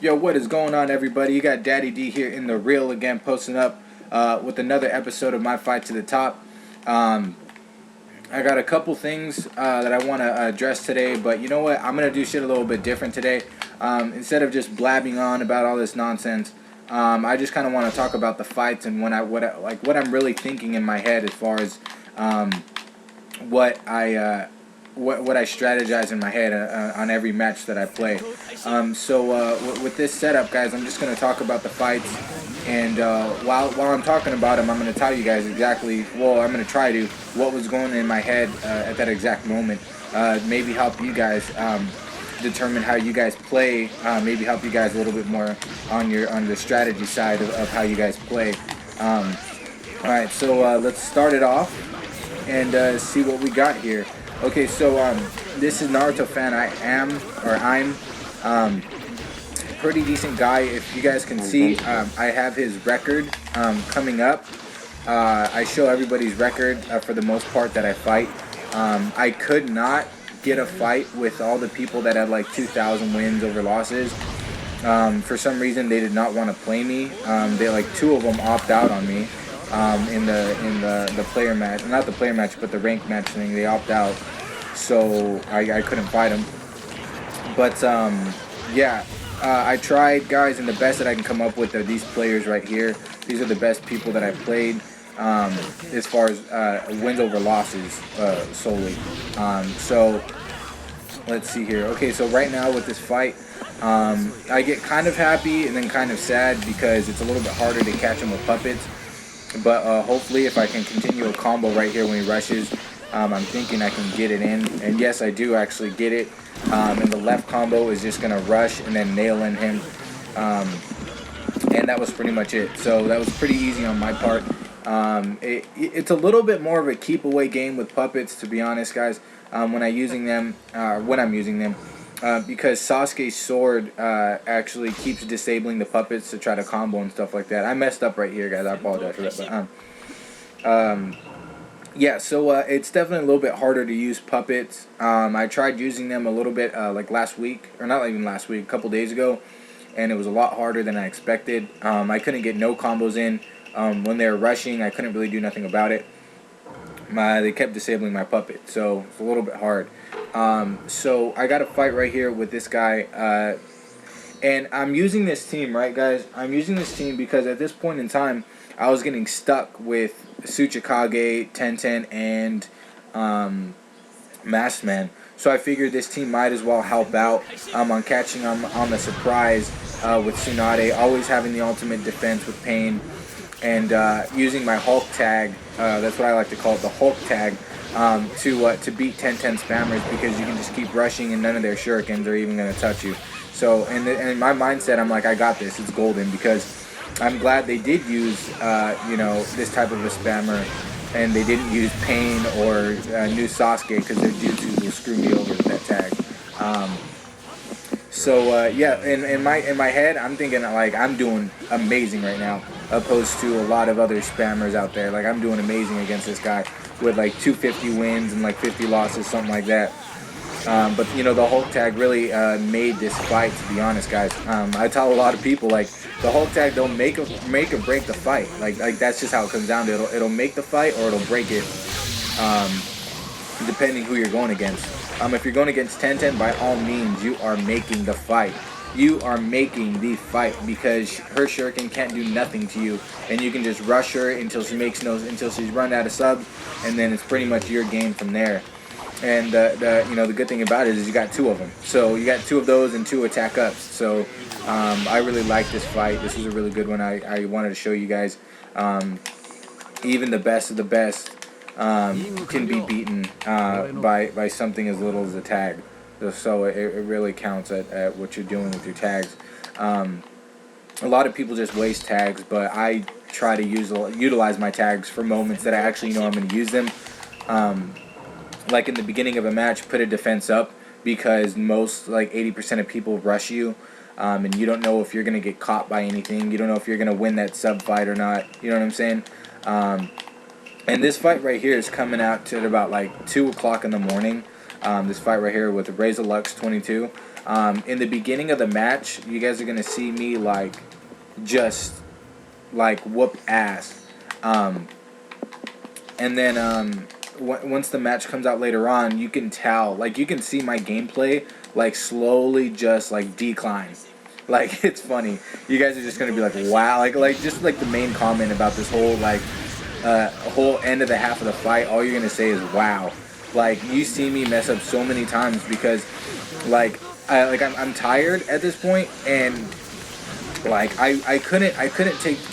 Yo, what is going on, everybody? You got Daddy D here in the reel again, posting up with another episode of My Fight to the Top. I got a couple things that I want to address today, but you know what? I'm gonna do shit a little bit different today. Instead of just blabbing on about all this nonsense, I just kind of want to talk about the fights and what I'm really thinking in my head as far as what I strategize in my head on every match that I play. With this setup, guys, I'm just going to talk about the fights, and while I'm talking about them, I'm going to tell you guys exactly, well, I'm going to try to, what was going in my head at that exact moment. Maybe help you guys determine how you guys play, maybe help you guys a little bit more on the strategy side of how you guys play. Alright, so let's start it off and see what we got here. Okay, so this is Naruto fan. I'm pretty decent guy. If you guys can see, I have his record coming up. I show everybody's record for the most part that I fight. I could not get a fight with all the people that had like 2,000 wins over losses. For some reason, they did not want to play me. They like two of them opt out on me. In the player match, not the player match, but the rank match thing, they opt out, so I couldn't fight them. But yeah, I tried, guys, and the best that I can come up with are these players right here. These are the best people that I played as far as wins over losses solely. So let's see here. Okay, so right now with this fight, I get kind of happy and then kind of sad because it's a little bit harder to catch him with puppets. But hopefully if I can continue a combo right here when he rushes, I'm thinking I can get it in. And yes, I do actually get it. And the left combo is just going to rush and then nail in him. And that was pretty much it. So that was pretty easy on my part. It's a little bit more of a keep away game with puppets, to be honest, guys, when I'm using them. Because Sasuke's sword actually keeps disabling the puppets to try to combo and stuff like that. I messed up right here, guys. I apologize for that. But yeah, so it's definitely a little bit harder to use puppets. I tried using them a little bit like last week, or not even last week, a couple days ago, and it was a lot harder than I expected. I couldn't get no combos in. When they were rushing, I couldn't really do nothing about it. They kept disabling my puppet, so it's a little bit hard. So I got a fight right here with this guy, and I'm using this team, right, guys? I'm using this team because at this point in time, I was getting stuck with Tsuchikage, Tenten, and Masked Man. So I figured this team might as well help out on catching them on the surprise with Tsunade, always having the ultimate defense with Pain, and using my Hulk tag, that's what I like to call it, the Hulk tag, to beat 10-10 spammers, because you can just keep rushing and none of their shurikens are even going to touch you. So, and in my mindset, I'm like, I got this, it's golden, because I'm glad they did use, this type of a spammer, and they didn't use Pain or new Sasuke, because their jutsus will screw me over with that tag. Yeah, in my head, I'm thinking like I'm doing amazing right now, opposed to a lot of other spammers out there. Like, I'm doing amazing against this guy with like 250 wins and like 50 losses, something like that. But you know, the Hulk tag really made this fight, to be honest, guys. I tell a lot of people, like, the Hulk tag don't make or break the fight. Like that's just how it comes down to it. It'll make the fight or it'll break it, depending who you're going against. If you're going against 10-10, by all means, you are making the fight. You are making the fight, because her shuriken can't do nothing to you, and you can just rush her until she's run out of sub, and then it's pretty much your game from there. And the good thing about it is you got two of them. So you got two of those and two attack ups. So I really like this fight. This was a really good one. I wanted to show you guys. Even the best of the best can be beaten by something as little as a tag. So it really counts at what you're doing with your tags. A lot of people just waste tags, but I try to utilize my tags for moments that I actually know I'm going to use them. Like in the beginning of a match, put a defense up, because most, like 80% of people rush you, and you don't know if you're going to get caught by anything. You don't know if you're going to win that sub fight or not. You know what I'm saying? And this fight right here is coming out to about like 2 o'clock in the morning. This fight right here with Razor Lux 22. In the beginning of the match, you guys are gonna see me like just like whoop ass, and then once the match comes out later on, you can tell, like you can see my gameplay like slowly just like decline. Like it's funny. You guys are just gonna be like, wow, like just like the main comment about this whole like whole end of the half of the fight. All you're gonna say is wow. Like you see me mess up so many times because like I'm tired at this point, and like I couldn't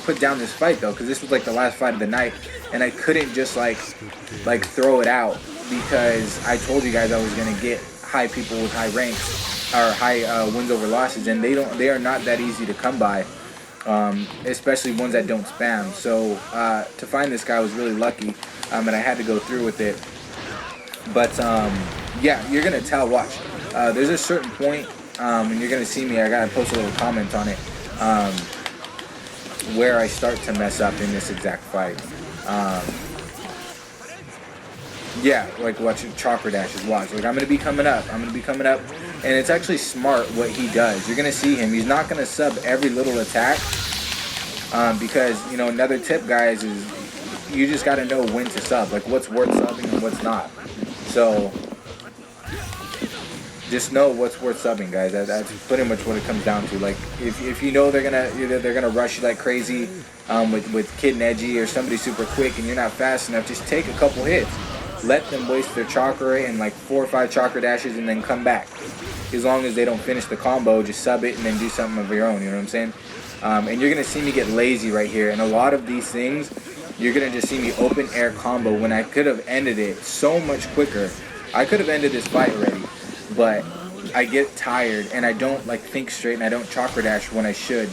put down this fight though, because this was like the last fight of the night, and I couldn't just like throw it out because I told you guys I was gonna get high people with high ranks or high wins over losses, and they are not that easy to come by, especially ones that don't spam. So to find this guy was really lucky, and I had to go through with it. But yeah, you're gonna tell. Watch. There's a certain point, and you're gonna see me. I gotta post a little comment on it, where I start to mess up in this exact fight. Yeah, like watching chakra dashes. Watch. Like I'm gonna be coming up, and it's actually smart what he does. You're gonna see him. He's not gonna sub every little attack, because you know another tip, guys, is you just gotta know when to sub. Like what's worth subbing and what's not. So just know what's worth subbing, guys. That's pretty much what it comes down to. Like if you know they're gonna rush you like crazy, with Kid and Edgy or somebody super quick, and you're not fast enough, just take a couple hits. Let them waste their chakra and like 4 or 5 chakra dashes, and then come back. As long as they don't finish the combo, just sub it and then do something of your own. You know what I'm saying? And you're gonna see me get lazy right here. And a lot of these things, you're gonna just see me open air combo when I could have ended it so much quicker. I could have ended this fight already, but I get tired and I don't like think straight, and I don't chakra dash when I should.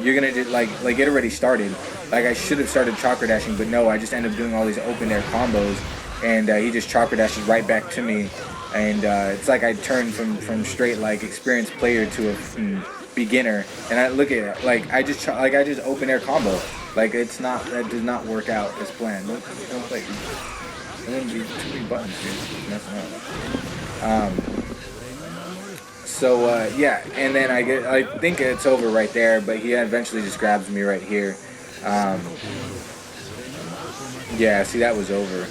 You're gonna just like it already started. Like I should have started chakra dashing, but no, I just end up doing all these open air combos, and he just chakra dashes right back to me, and it's like I turned from straight like experienced player to a beginner, and I look at it like I just open air combo. Like that does not work out as planned. Don't play. There wouldn't be too many buttons, dude. Messing up. So yeah, and then I think it's over right there, but he eventually just grabs me right here. Yeah, see, that was over.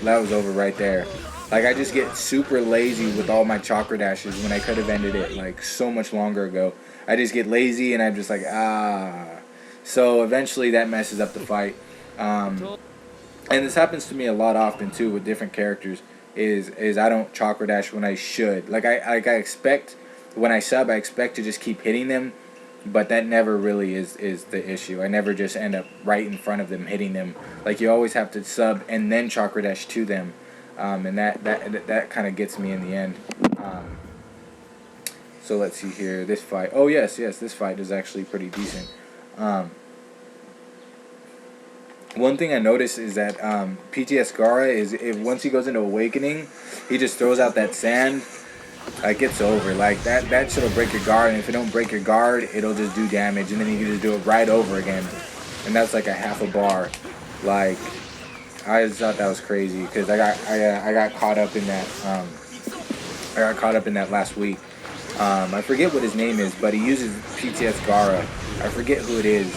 That was over right there. Like I just get super lazy with all my chakra dashes when I could have ended it like so much longer ago. I just get lazy and I'm just like So eventually that messes up the fight. And this happens to me a lot often too with different characters. Is I don't chakra dash when I should. Like I expect. When I sub, I expect to just keep hitting them, but that never really is the issue. I never just end up right in front of them hitting them. Like you always have to sub and then chakra dash to them, and that kind of gets me in the end. So let's see here. This fight. Oh yes, this fight is actually pretty decent. One thing I noticed is that PTS Gara once he goes into Awakening, he just throws out that sand. Like it's over. Like that shit'll break your guard, and if it don't break your guard, it'll just do damage, and then you can just do it right over again, and that's like a half a bar. Like I just thought that was crazy because I got caught up in that. I got caught up in that last week. I forget what his name is, but he uses PTS Gara. I forget who it is,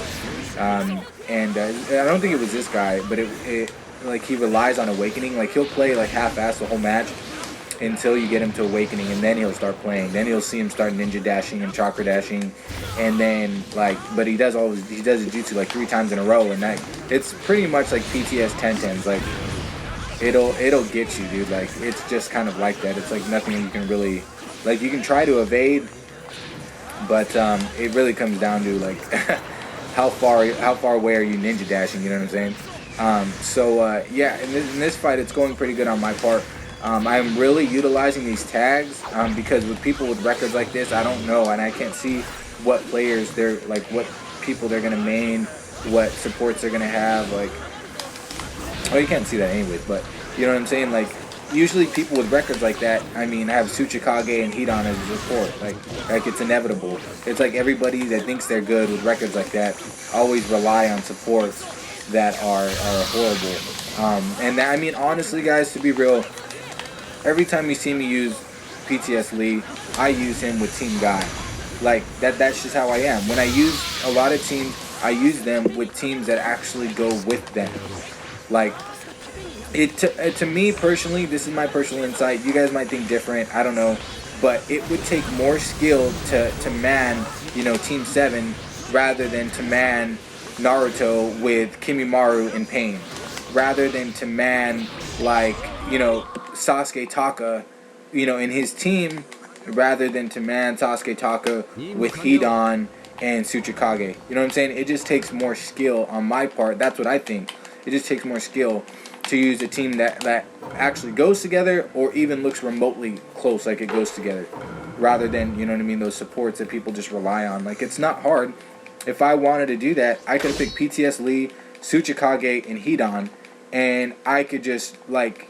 and I don't think it was this guy, but it like he relies on Awakening. Like he'll play like half-ass the whole match until you get him to Awakening, and then he'll start playing. Then you'll see him start ninja dashing and chakra dashing, and then but he does his jutsu like 3 times in a row, and that it's pretty much like PTS 10-10s. Like it'll get you, dude. Like it's just kind of like that. It's like nothing you can really like. You can try to evade, but it really comes down to like how far away are you ninja dashing? You know what I'm saying? Yeah, in this fight, it's going pretty good on my part. I'm really utilizing these tags because with people with records like this, I don't know, and I can't see what players they're like, what people they're gonna main, what supports they're gonna have. Like, oh, you can't see that anyways, but you know what I'm saying? Like, usually people with records like that, I mean, have Tsuchikage and Hidan as a support. Like it's inevitable. It's like everybody that thinks they're good with records like that always rely on supports that are horrible. And I mean, honestly, guys, to be real, every time you see me use PTS Lee, I use him with Team Guy. Like, that's just how I am. When I use a lot of teams, I use them with teams that actually go with them. Like, to me personally, this is my personal insight. You guys might think different, I don't know. But it would take more skill to man, you know, Team 7 rather than to man Naruto with Kimimaru in pain. Rather than to man, like, you know, Sasuke Taka, you know, in his team, rather than to man Sasuke Taka with Hidan and Tsuchikage. You know what I'm saying? It just takes more skill on my part. That's what I think. It just takes more skill to use a team that actually goes together or even looks remotely close like it goes together. Rather than, you know what I mean, those supports that people just rely on. Like, it's not hard. If I wanted to do that, I could have picked PTS Lee, Tsuchikage, and Hidan, and I could just, like,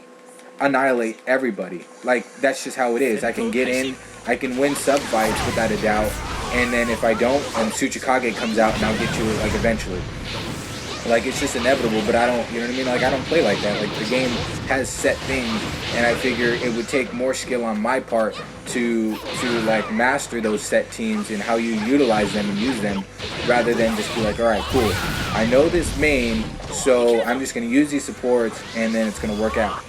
annihilate everybody. Like, that's just how it is. I can get in, I can win sub fights without a doubt, and then if I don't, then Tsuchikage comes out and I'll get you, like, eventually. Like, it's just inevitable, but I don't, you know what I mean? Like, I don't play like that. Like, the game has set things, and I figure it would take more skill on my part to like, master those set teams and how you utilize them and use them, rather than just be like, alright, cool. I know this main, so I'm just going to use these supports, and then it's going to work out.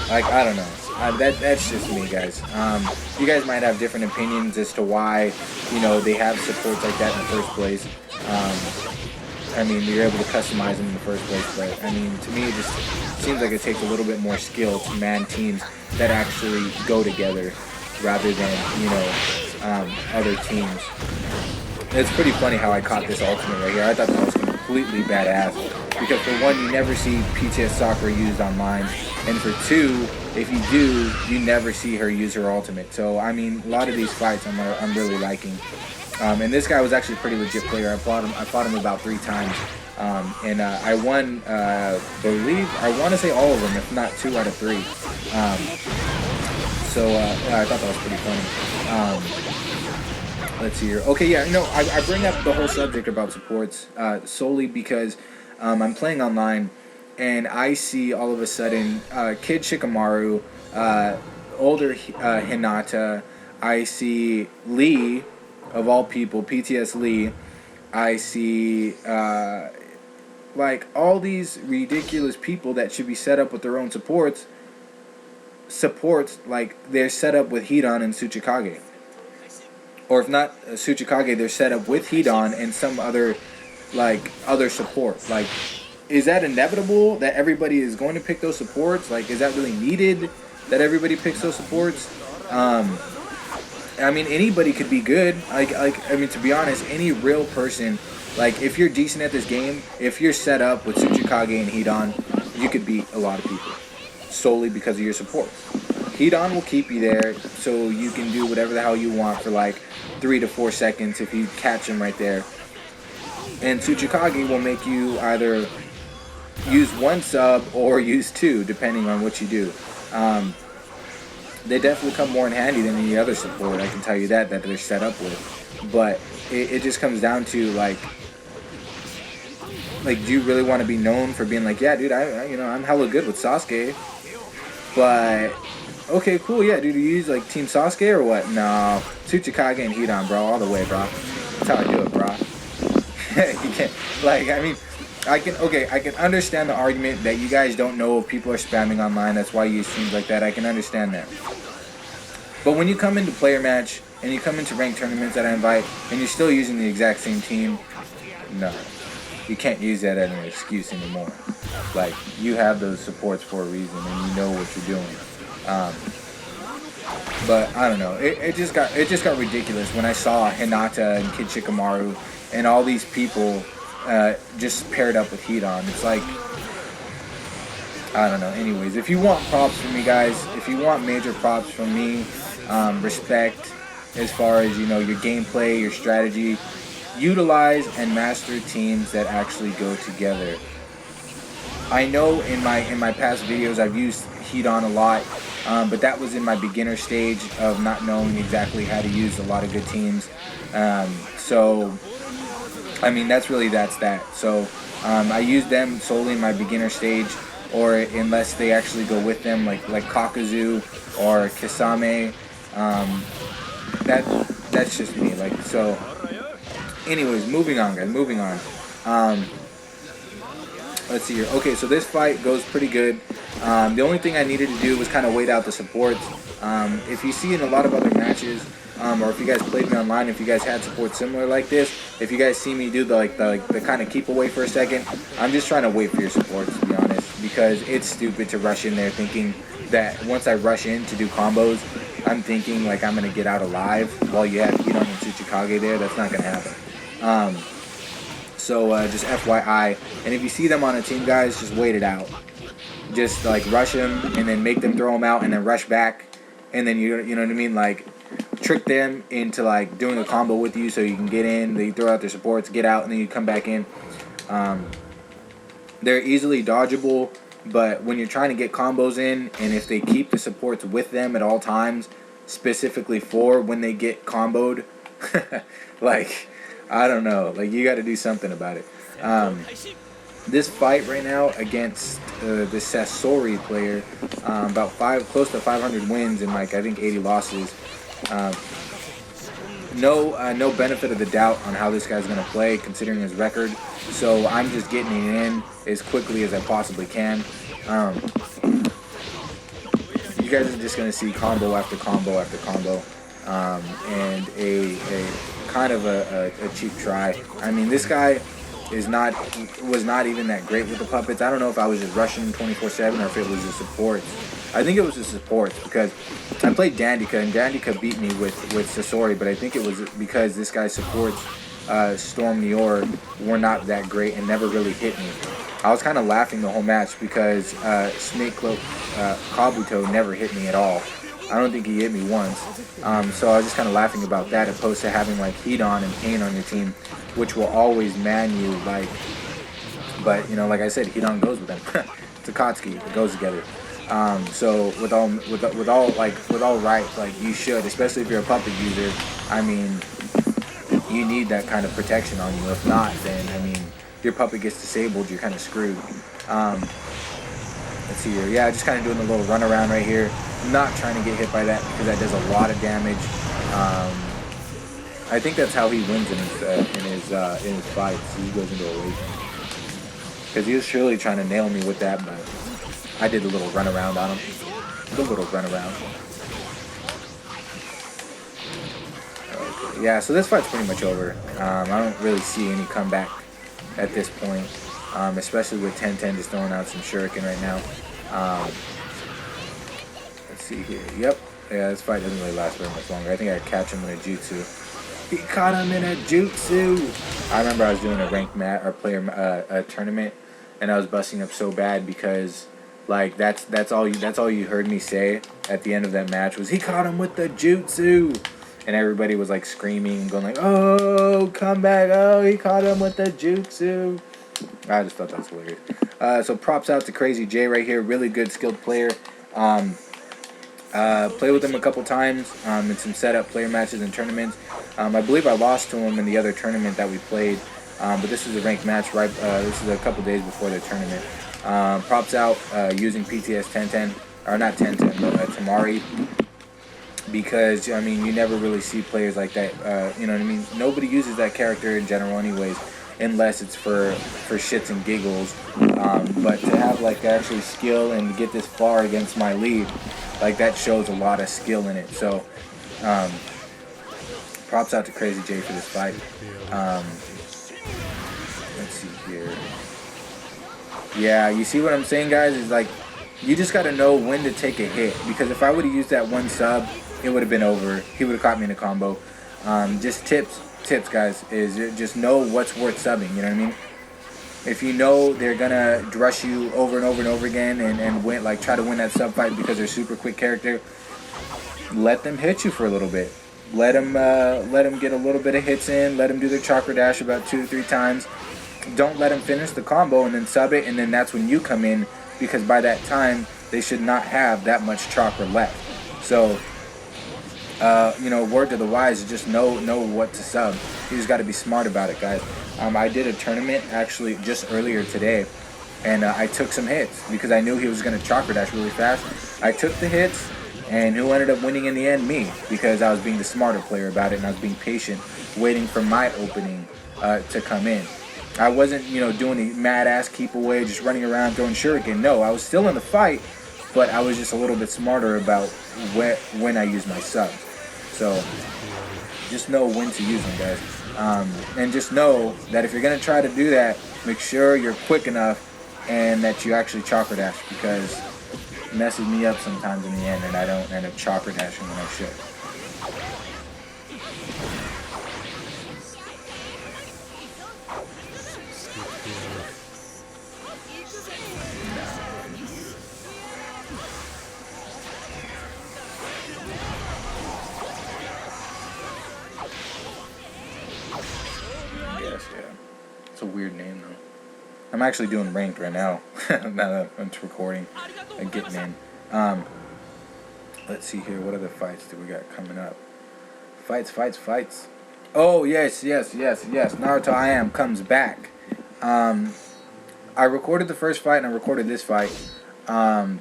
Like, I don't know. That's just me, guys. You guys might have different opinions as to why, you know, they have supports like that in the first place. I mean, you're able to customize them in the first place, but I mean, to me, it just seems like it takes a little bit more skill to man teams that actually go together rather than, you know, other teams. It's pretty funny how I caught this ultimate right here. I thought that was completely badass because for one, you never see PTS Sakura used online, and for two, if you do, you never see her use her ultimate. So, I mean, a lot of these fights I'm really liking. And this guy was actually a pretty legit player. I fought him about 3 times. And I won, I want to say all of them, if not 2 out of 3. Yeah, I thought that was pretty funny. Let's see here. Okay, yeah, you know, I bring up the whole subject about supports solely because I'm playing online and I see all of a sudden Kid Shikamaru, older Hinata, I see Lee, of all people, PTS Lee, I see, like, all these ridiculous people that should be set up with their own supports, like, they're set up with Hidan and Tsuchikage. Or if not Tsuchikage, they're set up with Hidan and some other, like, other support. Like, is that inevitable that everybody is going to pick those supports? Like, is that really needed that everybody picks those supports? I mean, anybody could be good. I mean, to be honest, any real person, like, if you're decent at this game, if you're set up with Tsuchikage and Hidan, you could beat a lot of people solely because of your support. Hidan will keep you there so you can do whatever the hell you want for like 3 to 4 seconds if you catch him right there. And Tsuchikage will make you either use 1 sub or use 2, depending on what you do. They definitely come more in handy than any other support, I can tell you that they're set up with. But it just comes down to, like, do you really want to be known for being like, yeah, dude, I'm hella good with Sasuke. But, okay, cool, yeah, dude, you use, like, Team Sasuke or what? No, Tsuchikage and Hidan, bro, all the way, bro. That's how I do it, bro. You can't, like, I mean, I can understand the argument that you guys don't know if people are spamming online, that's why you use teams like that. I can understand that. But when you come into player match and you come into ranked tournaments that I invite and you're still using the exact same team, no, you can't use that as an excuse anymore. Like, you have those supports for a reason and you know what you're doing. But I don't know, it just got ridiculous when I saw Hinata and Kid Shikamaru and all these people just paired up with Hidan. It's like, I don't know. Anyways, if you want props from me, guys, if you want major props from me, respect as far as, you know, your gameplay, your strategy, utilize and master teams that actually go together. I know in my past videos I've used Hidan a lot, but that was in my beginner stage of not knowing exactly how to use a lot of good teams. So I mean, that's that. So I used them solely in my beginner stage. or unless they actually go with them, like Kakazu or Kisame. That's just me. Like, so. Anyways, moving on, guys. Moving on. Let's see here. Okay, so this fight goes pretty good. The only thing I needed to do was kind of wait out the supports. If you see in a lot of other matches, or if you guys played me online, if you guys had support similar like this, if you guys see me do the kind of keep away for a second, I'm just trying to wait for your supports, to be honest, because it's stupid to rush in there thinking that once I rush in to do combos, I'm thinking like I'm gonna get out alive while you have Hidan and Tsuchikage there. That's not gonna happen. So just FYI, and if you see them on a team, guys, just wait it out. Just like rush them and then make them throw them out and then rush back, and then you know what I mean, like trick them into like doing a combo with you so you can get in. They throw out their supports, get out, and then you come back in. They're easily dodgeable, but when you're trying to get combos in, and if they keep the supports with them at all times, specifically for when they get comboed, like, I don't know, like you got to do something about it. This fight right now against the Sasori player, close to 500 wins and like I think 80 losses. No benefit of the doubt on how this guy's gonna play considering his record. So I'm just getting it in as quickly as I possibly can. You guys are just gonna see combo after combo after combo, and a kind of a cheap try. I mean, this guy was not even that great with the puppets. I don't know if I was just rushing 24/7 or if it was the supports. I think it was the supports because I played Dandika and Dandika beat me with Sasori, but I think it was because this guy's supports, Storm Nior, were not that great and never really hit me. I was kind of laughing the whole match because Snake Cloak Kabuto never hit me at all. I don't think he hit me once. So I was just kind of laughing about that, opposed to having like Hidan and Pain on your team, which will always man you. Like, but you know, like I said, Hidan goes with them. Takatsuki, it goes together. So with all right, like you should, especially if you're a puppet user. I mean, you need that kind of protection on you. If not, then I mean, your puppet gets disabled, you're kind of screwed. Let's see here. Yeah, just kind of doing a little run around right here. Not trying to get hit by that because that does a lot of damage. I think that's how he wins in his fights. He goes into a wait because he was surely trying to nail me with that, but I did a little run around on him. A little run around. Okay. Yeah, so this fight's pretty much over. I don't really see any comeback at this point, especially with 10-10 just throwing out some shuriken right now. Let's see here. Yep. Yeah, this fight doesn't really last very much longer. I think I catch him in a jutsu. He caught him in a jutsu. I remember I was doing a ranked player tournament, and I was busting up so bad because like that's all you heard me say at the end of that match was he caught him with the jutsu, and everybody was like screaming, going like, "Oh, come back! Oh, he caught him with the jutsu." I just thought that was hilarious. So props out to Crazy J right here. Really good, skilled player. Played with him a couple times in some setup player matches and tournaments. I believe I lost to him in the other tournament that we played, but this is a ranked match. Right, this is a couple days before the tournament. Props out using PTS 1010, or not 1010, but Tamari, because I mean you never really see players like that. You know what I mean? Nobody uses that character in general, anyways, unless it's for shits and giggles. But to have like actually skill and get this far against my lead, like that shows a lot of skill in it. So props out to Crazy J for this fight. Let's see here. Yeah, you see what I'm saying, guys? Is like you just got to know when to take a hit, because if I would have used that one sub, it would have been over. He would have caught me in a combo. Just tips, guys, is just know what's worth subbing. You know what I mean? If you know they're gonna rush you over and over and over again and win, like try to win that sub fight because they're super quick character, let them hit you for a little bit. Let them get a little bit of hits in. Let them do their chakra dash about 2 to 3 times. Don't let them finish the combo and then sub it, and then that's when you come in, because by that time they should not have that much chakra left. So you know, word to the wise is just know what to sub. You just got to be smart about it, guys. I did a tournament actually just earlier today and I took some hits because I knew he was going to chakra dash really fast. I took the hits, and who ended up winning in the end? Me, because I was being the smarter player about it, and I was being patient, waiting for my opening to come in. I wasn't, doing a mad ass keep away, just running around throwing shuriken. No, I was still in the fight, but I was just a little bit smarter about when I use my subs. So just know when to use them, guys. And just know that if you're gonna try to do that, make sure you're quick enough and that you actually chakra dash, because it messes me up sometimes in the end, and I don't end up chakra dashing when I should. Yes, yeah. It's a weird name though. I'm actually doing ranked right now. Now that I'm recording and getting in. Let's see here. What other fights do we got coming up? Fights. Oh yes. Naruto I Am comes back. I recorded the first fight and I recorded this fight. You know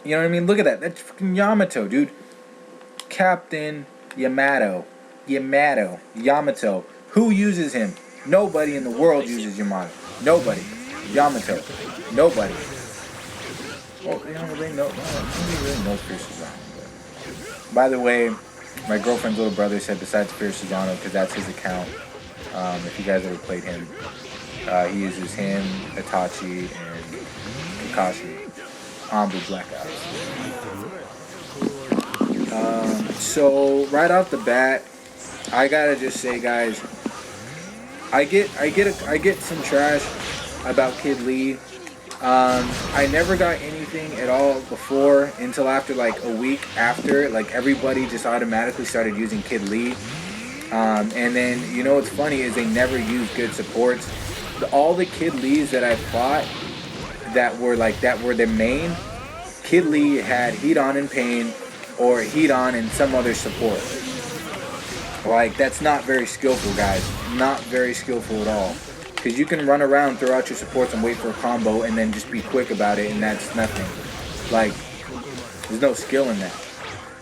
what I mean? Look at that. That's freaking Yamato, dude. Captain Yamato. Who uses him? Nobody in the world uses Yamato. Nobody. Yamato. Nobody. Well, nobody really knows Fierce Susano. By the way, my girlfriend's little brother said besides Fierce Susano, because that's his account. If you guys ever played him, he uses him, Itachi, and Kakashi. Blue Black Eyes. So right off the bat, I gotta just say, guys, I get some trash about Kid Lee. I never got anything at all before until after like a week after, like everybody just automatically started using Kid Lee. And then what's funny is they never used good supports. All the Kid Lees that I fought that were their main, Kid Lee had Hidan and Pain or Hidan and some other support. Like, that's not very skillful, guys. Not very skillful at all. Because you can run around, throw out your supports, and wait for a combo, and then just be quick about it, and that's nothing. Like, there's no skill in that.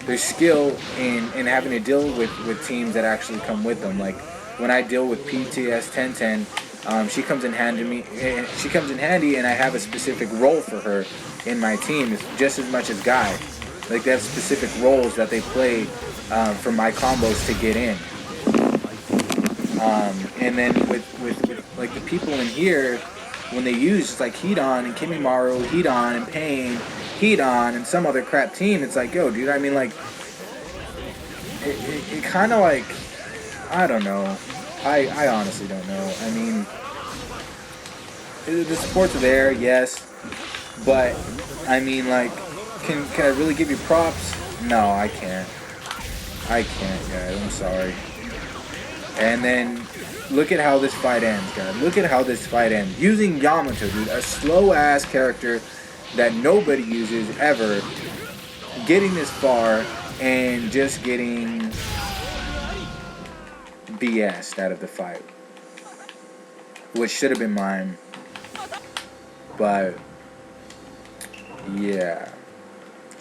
There's skill in having to deal with teams that actually come with them. Like, when I deal with PTS 1010, she comes in handy, and I have a specific role for her in my team. It's just as much as Guy. Like, they have specific roles that they play for my combos to get in. And then with like the people in here, when they use, it's like Hidan and Kimimaru, Hidan and Pain, Hidan and some other crap team, it's like, yo, dude, I mean, like, it kind of like, I don't know. I honestly don't know. I mean, the supports are there, yes, but, I mean, like, can I really give you props? No, I can't. Guys. I'm sorry. And then look at how this fight ends, guys. Look at how this fight ends. Using Yamato, dude, a slow-ass character that nobody uses ever, getting this far and just getting BS'd out of the fight, which should have been mine. But yeah,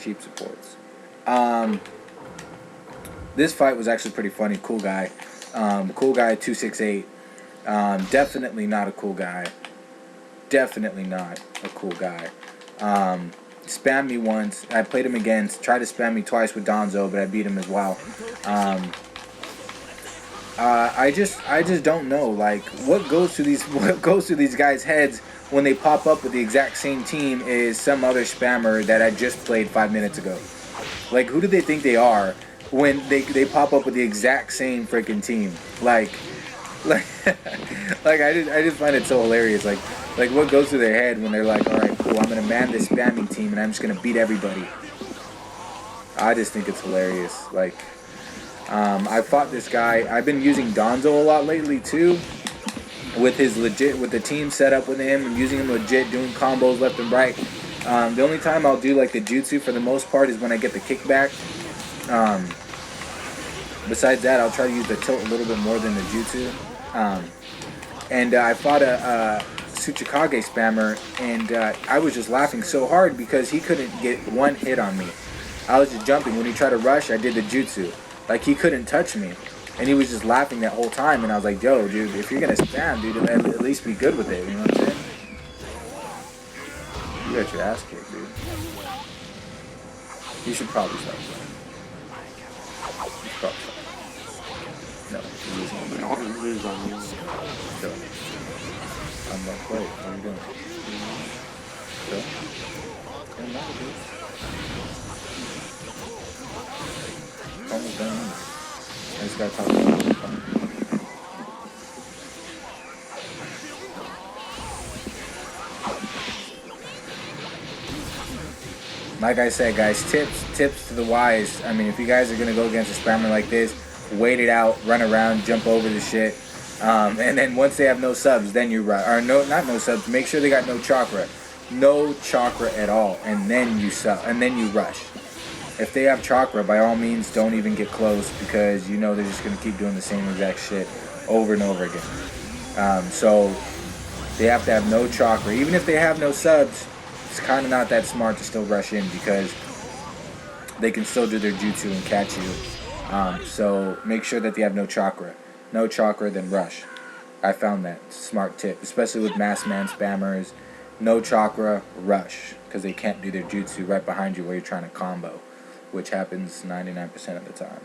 cheap supports. This fight was actually pretty funny. Cool guy. Cool guy 268. Definitely not a cool guy. Definitely not a cool guy. Spammed me once. I played him again. Tried to spam me twice with Donzo, but I beat him as well. I just don't know. Like, what goes through these guys' heads when they pop up with the exact same team as some other spammer that I just played 5 minutes ago? Like, who do they think they are when they pop up with the exact same freaking team? Like I just find it so hilarious. Like what goes through their head when they're like, all right, cool, I'm gonna man this spamming team and I'm just gonna beat everybody. I just think it's hilarious. Like, I fought this guy. I've been using Donzo a lot lately too, with the team set up with him and using him legit, doing combos left and right. The only time I'll do like the jutsu for the most part is when I get the kickback. Besides that, I'll try to use the tilt a little bit more than the jutsu. And I fought a Tsuchikage spammer, and I was just laughing so hard because he couldn't get one hit on me. I was just jumping. When he tried to rush, I did the jutsu. Like, he couldn't touch me. And he was just laughing that whole time, and I was like, yo, dude, if you're going to spam, dude, at least be good with it, you know what I'm saying? You got your ass kicked, dude. You should probably stop playing. You should probably stop. No, you're losing on me. I want to lose on you. Chill. I'm not playing. What are you doing? Chill. I'm not, dude. Almost done. I just gotta talk about it. Like I said, guys, tips to the wise. I mean, if you guys are gonna go against a spammer like this, wait it out, run around, jump over the shit, and then once they have no subs, then you rush. Or not no subs. Make sure they got no chakra at all, and then you rush. If they have chakra, by all means, don't even get close, because you know they're just gonna keep doing the same exact shit over and over again. So they have to have no chakra. Even if they have no subs, it's kind of not that smart to still rush in, because they can still do their jutsu and catch you. So make sure that they have no chakra. No chakra, then rush. I found that smart tip, especially with mass man spammers. No chakra, rush, because they can't do their jutsu right behind you while you're trying to combo, which happens 99% of the time.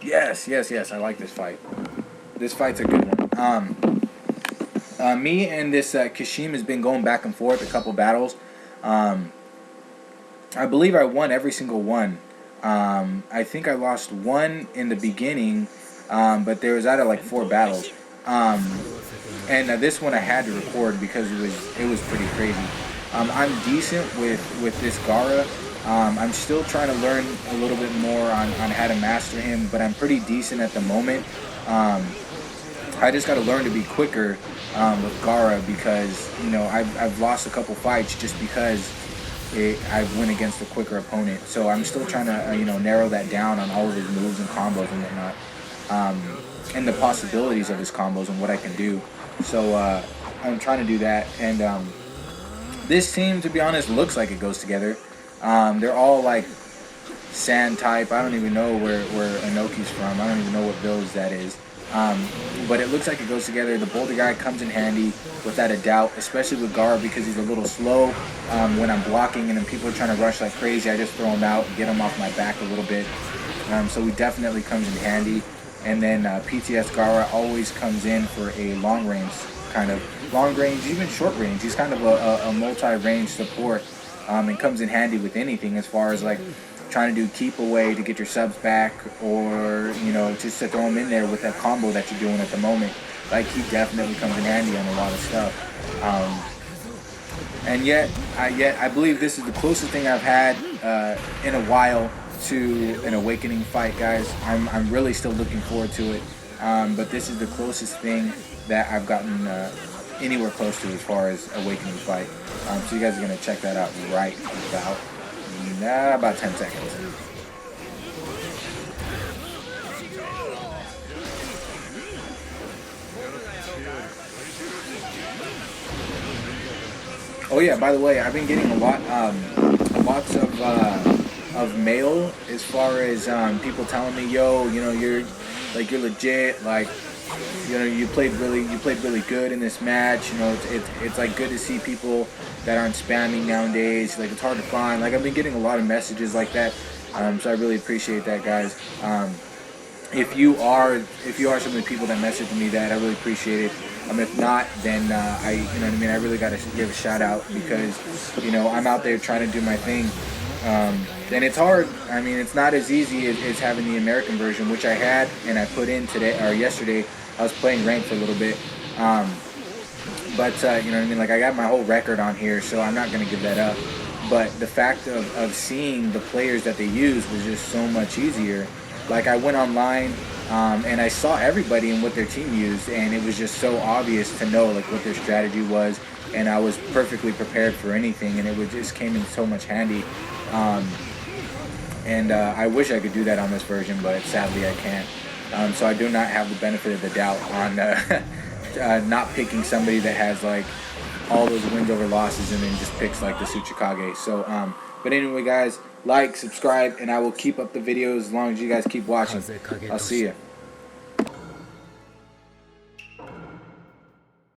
Yes, I like this fight. This fight's a good one. Me and this Kashim has been going back and forth a couple battles. I believe I won every single one. I think I lost one in the beginning, but there was out of like 4 battles. And this one I had to record because it was pretty crazy. I'm decent with this Gaara. I'm still trying to learn a little bit more on how to master him, but I'm pretty decent at the moment. I just got to learn to be quicker with Gaara, because you know I've lost a couple fights just because I went against a quicker opponent. So I'm still trying to narrow that down on all of his moves and combos and whatnot, and the possibilities of his combos and what I can do. So I'm trying to do that. And this team, to be honest, looks like it goes together. They're all like sand type. I don't even know where oonoki's from. I don't even know what village that is. But it looks like it goes together. The boulder guy comes in handy without a doubt, especially with Gaara, because he's a little slow when I'm blocking, and then people are trying to rush like crazy. I just throw him out and get him off my back a little bit. So he definitely comes in handy. And then PTS Gaara always comes in for a long range, even short range. He's kind of a multi-range support, and comes in handy with anything as far as like trying to do keep away to get your subs back, or just to throw him in there with that combo that you're doing at the moment. Like, he definitely comes in handy on a lot of stuff. And yet I believe this is the closest thing I've had in a while to an awakening fight, guys. I'm really still looking forward to it, but this is the closest thing that I've gotten anywhere close to as far as awakening fight. So you guys are gonna check that out right about 10 seconds. Oh yeah, by the way, I've been getting lots of mail as far as people telling me, yo, you're legit, like, you played really good in this match. It's like good to see people that aren't spamming nowadays. Like, it's hard to find. Like, I've been getting a lot of messages like that. So I really appreciate that, guys. If you are some of the people that message me that, I really appreciate it. If not, then I really got to give a shout out, because I'm out there trying to do my thing. And it's hard. I mean, it's not as easy as having the American version, which I had and I put in yesterday. I was playing ranked for a little bit. But like, I got my whole record on here, so I'm not going to give that up. But the fact of seeing the players that they use was just so much easier. Like, I went online and I saw everybody and what their team used, and it was just so obvious to know like what their strategy was and I was perfectly prepared for anything, and it would just came in so much handy. And I wish I could do that on this version, but sadly I can't. So I do not have the benefit of the doubt on not picking somebody that has like all those wins over losses and then just picks like the Tsuchikage. So, but anyway, guys, like, subscribe, and I will keep up the videos as long as you guys keep watching. I'll see you.